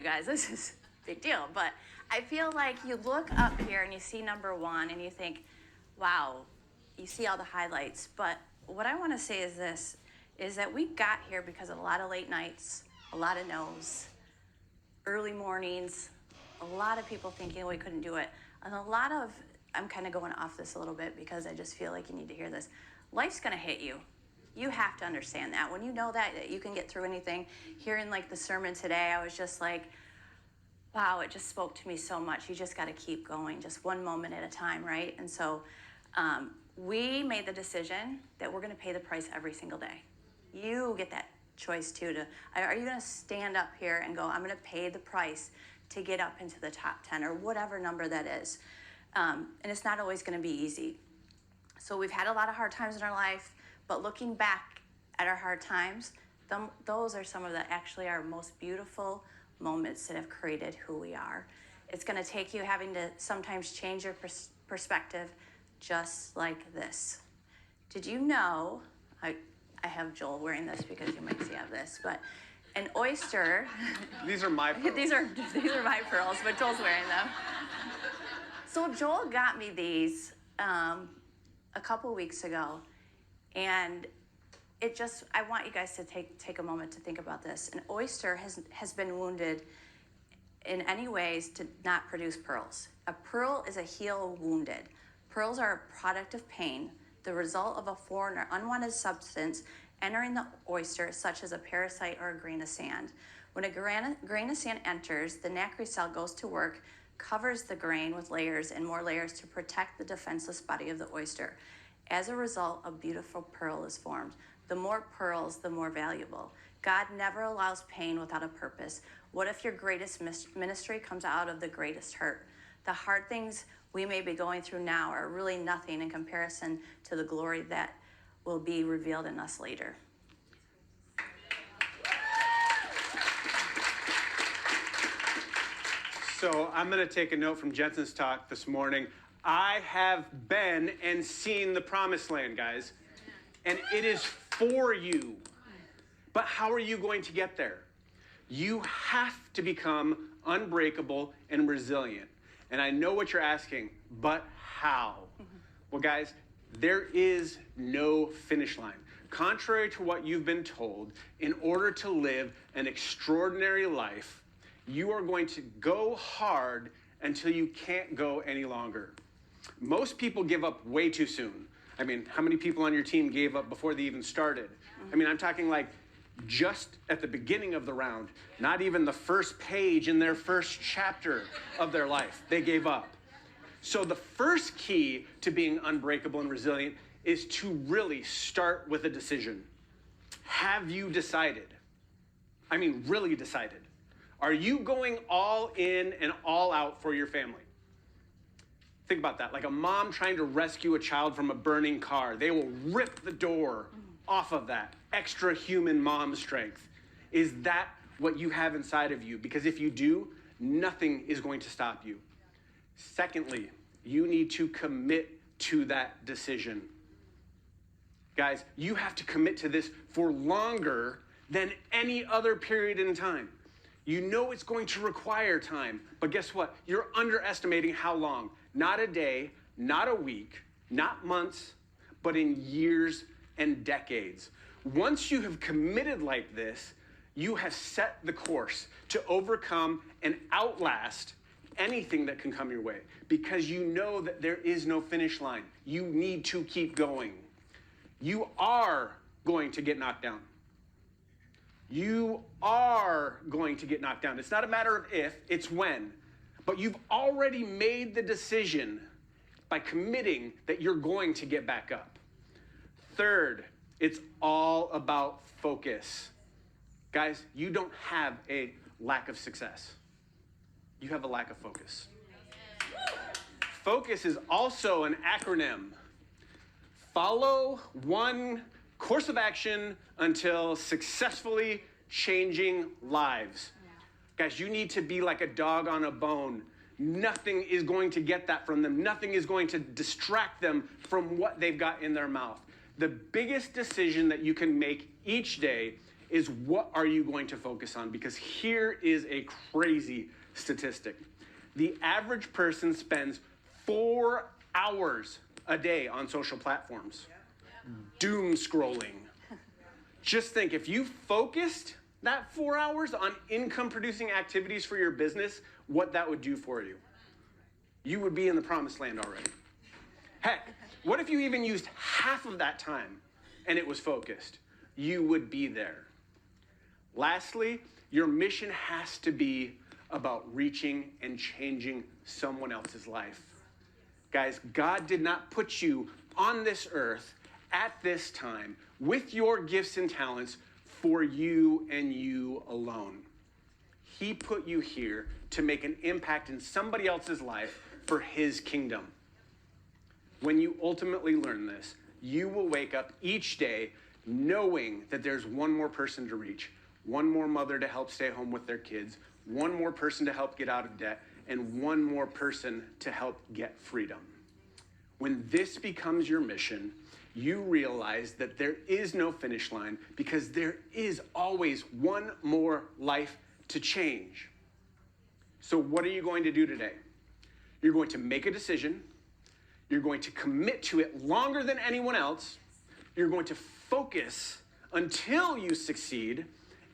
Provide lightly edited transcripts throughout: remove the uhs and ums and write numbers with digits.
guys, this is a big deal. But I feel like you look up here and you see number one and you think, wow, you see all the highlights. But what I want to say is this, is that we got here because of a lot of late nights, a lot of no's, early mornings, a lot of people thinking we couldn't do it. And a lot of, I'm kind of going off this a little bit because I just feel like you need to hear this. Life's going to hit you. You have to understand that. When you know that you can get through anything, hearing like the sermon today, I was just like, wow, it just spoke to me so much. You just got to keep going, just one moment at a time, right? And so we made the decision that we're going to pay the price every single day. You get that choice too. Are you going to stand up here and go, I'm going to pay the price to get up into the top 10 or whatever number that is? And it's not always going to be easy. So we've had a lot of hard times in our life. But looking back at our hard times, those are some of the actually our most beautiful moments that have created who we are. It's going to take you having to sometimes change your perspective just like this. Did you know, I have Joel wearing this because you might see I have this, but an oyster. These are my pearls. these are my pearls, but Joel's wearing them. So Joel got me these a couple weeks ago. And I want you guys to take a moment to think about this. An oyster has been wounded in any ways to not produce pearls. A pearl is a heel wounded. Pearls are a product of pain, the result of a foreign or unwanted substance entering the oyster, such as a parasite or a grain of sand. When a grain of sand enters, the nacre cell goes to work, covers the grain with layers and more layers to protect the defenseless body of the oyster. As a result, a beautiful pearl is formed. The more pearls, the more valuable. God never allows pain without a purpose. What if your greatest ministry comes out of the greatest hurt? The hard things we may be going through now are really nothing in comparison to the glory that will be revealed in us later. So I'm going to take a note from Jensen's talk this morning. I have been and seen the promised land, guys, and it is for you. But how are you going to get there? You have to become unbreakable and resilient. And I know what you're asking, but how? Well, guys, there is no finish line. Contrary to what you've been told, in order to live an extraordinary life, you are going to go hard until you can't go any longer. Most people give up way too soon. I mean, how many people on your team gave up before they even started? I mean, I'm talking like just at the beginning of the round, not even the first page in their first chapter of their life, they gave up. So the first key to being unbreakable and resilient is to really start with a decision. Have you decided? I mean, really decided. Are you going all in and all out for your family? Think about that, like a mom trying to rescue a child from a burning car. They will rip the door off of that extra human mom strength. Is that what you have inside of you? Because if you do, nothing is going to stop you. Secondly, you need to commit to that decision. Guys, you have to commit to this for longer than any other period in time. You know it's going to require time, but guess what? You're underestimating how long. Not a day, not a week, not months, but in years and decades. Once you have committed like this, you have set the course to overcome and outlast anything that can come your way, because you know that there is no finish line. You need to keep going. You are going to get knocked down. You are going to get knocked down. It's not a matter of if, it's when. But you've already made the decision by committing that you're going to get back up. Third, it's all about focus. Guys, you don't have a lack of success. You have a lack of focus. Focus is also an acronym. Follow one course of action until successfully changing lives. Guys, you need to be like a dog on a bone. Nothing is going to get that from them. Nothing is going to distract them from what they've got in their mouth. The biggest decision that you can make each day is what are you going to focus on? Because here is a crazy statistic. The average person spends 4 hours a day on social platforms, doom scrolling. Just think, if you focused that 4 hours on income-producing activities for your business, what that would do for you. You would be in the promised land already. Heck, what if you even used half of that time and it was focused? You would be there. Lastly, your mission has to be about reaching and changing someone else's life. Guys, God did not put you on this earth at this time with your gifts and talents for you and you alone. He put you here to make an impact in somebody else's life for his kingdom. When you ultimately learn this, you will wake up each day knowing that there's one more person to reach, one more mother to help stay home with their kids, one more person to help get out of debt, and one more person to help get freedom. When this becomes your mission, you realize that there is no finish line because there is always one more life to change. So what are you going to do today? You're going to make a decision. You're going to commit to it longer than anyone else. You're going to focus until you succeed,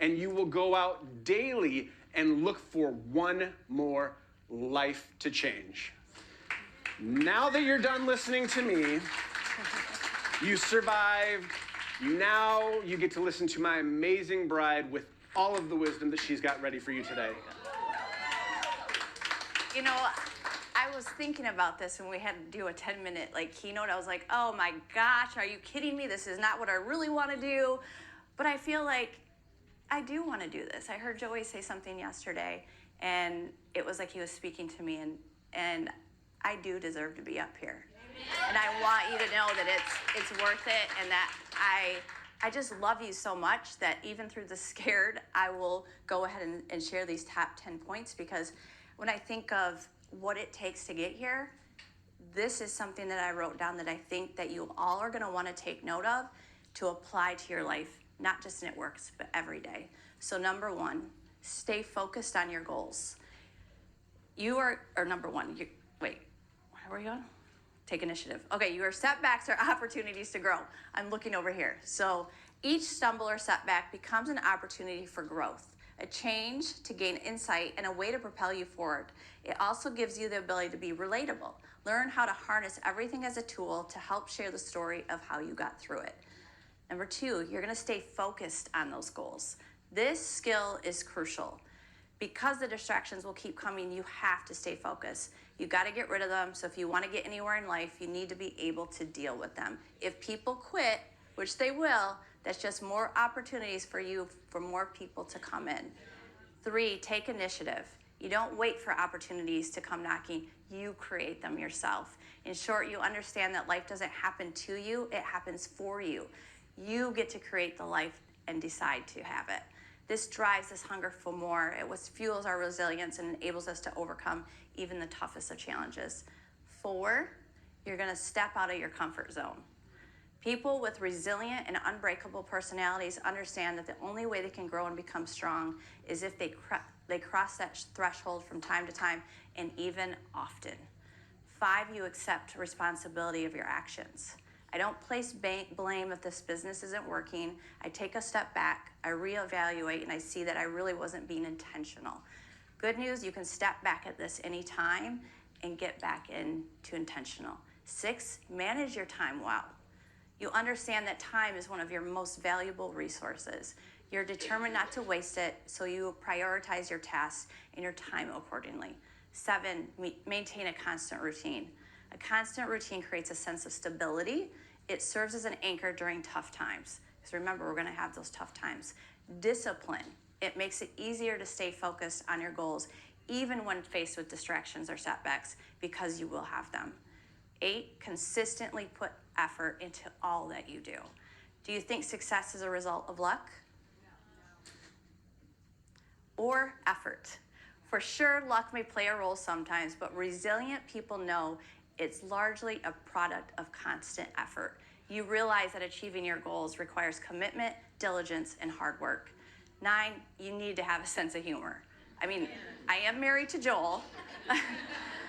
and you will go out daily and look for one more life to change. Now that you're done listening to me, you survived. Now you get to listen to my amazing bride with all of the wisdom that she's got ready for you today. You know, I was thinking about this when we had to do a 10-minute keynote. I was like, oh my gosh, are you kidding me? This is not what I really want to do. But I feel like I do want to do this. I heard Joey say something yesterday, and it was like he was speaking to me, and I do deserve to be up here. And I want you to know that it's worth it, and that I just love you so much that even through the scared, I will go ahead and share these top 10 points, because when I think of what it takes to get here, this is something that I wrote down that I think that you all are going to want to take note of to apply to your life, not just in it works, but every day. So number one, stay focused on your goals. Number one, wait, where are we going? Take initiative. Okay, your setbacks are opportunities to grow. I'm looking over here. So each stumble or setback becomes an opportunity for growth, a change to gain insight, and a way to propel you forward. It also gives you the ability to be relatable. Learn how to harness everything as a tool to help share the story of how you got through it. Number two, you're gonna stay focused on those goals. This skill is crucial. Because the distractions will keep coming, you have to stay focused. You gotta get rid of them, so if you wanna get anywhere in life, you need to be able to deal with them. If people quit, which they will, that's just more opportunities for you, for more people to come in. Three, take initiative. You don't wait for opportunities to come knocking, you create them yourself. In short, you understand that life doesn't happen to you, it happens for you. You get to create the life and decide to have it. This drives this hunger for more. It fuels our resilience and enables us to overcome even the toughest of challenges. Four, you're gonna step out of your comfort zone. People with resilient and unbreakable personalities understand that the only way they can grow and become strong is if they cross that threshold from time to time, and even often. Five, you accept responsibility of your actions. I don't place blame if this business isn't working. I take a step back, I reevaluate, and I see that I really wasn't being intentional. Good news, you can step back at this anytime and get back into intentional. Six, manage your time well. You understand that time is one of your most valuable resources. You're determined not to waste it, so you prioritize your tasks and your time accordingly. Seven, maintain a constant routine. A constant routine creates a sense of stability. It serves as an anchor during tough times. Because remember, we're gonna have those tough times. Discipline. It makes it easier to stay focused on your goals, even when faced with distractions or setbacks, because you will have them. Eight, consistently put effort into all that you do. Do you think success is a result of luck? Or effort? For sure, luck may play a role sometimes, but resilient people know it's largely a product of constant effort. You realize that achieving your goals requires commitment, diligence, and hard work. 9, you need to have a sense of humor. I mean, I am married to Joel,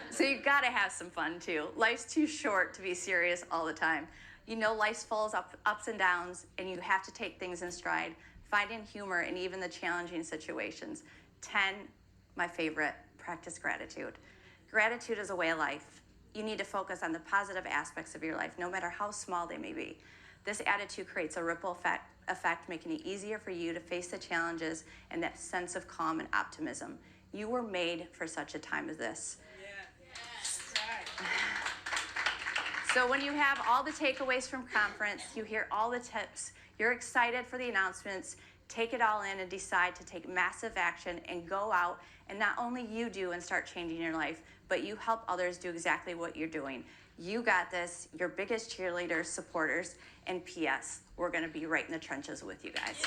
so you've got to have some fun too. Life's too short to be serious all the time. You know, life's full of ups and downs, and you have to take things in stride, finding humor in even the challenging situations. 10, my favorite, practice gratitude. Gratitude is a way of life. You need to focus on the positive aspects of your life, no matter how small they may be. This attitude creates a ripple effect, making it easier for you to face the challenges and that sense of calm and optimism. You were made for such a time as this. So when you have all the takeaways from conference, you hear all the tips, you're excited for the announcements, take it all in and decide to take massive action and go out and not only you do and start changing your life, but you help others do exactly what you're doing. You got this, your biggest cheerleaders, supporters, and P.S., we're gonna be right in the trenches with you guys.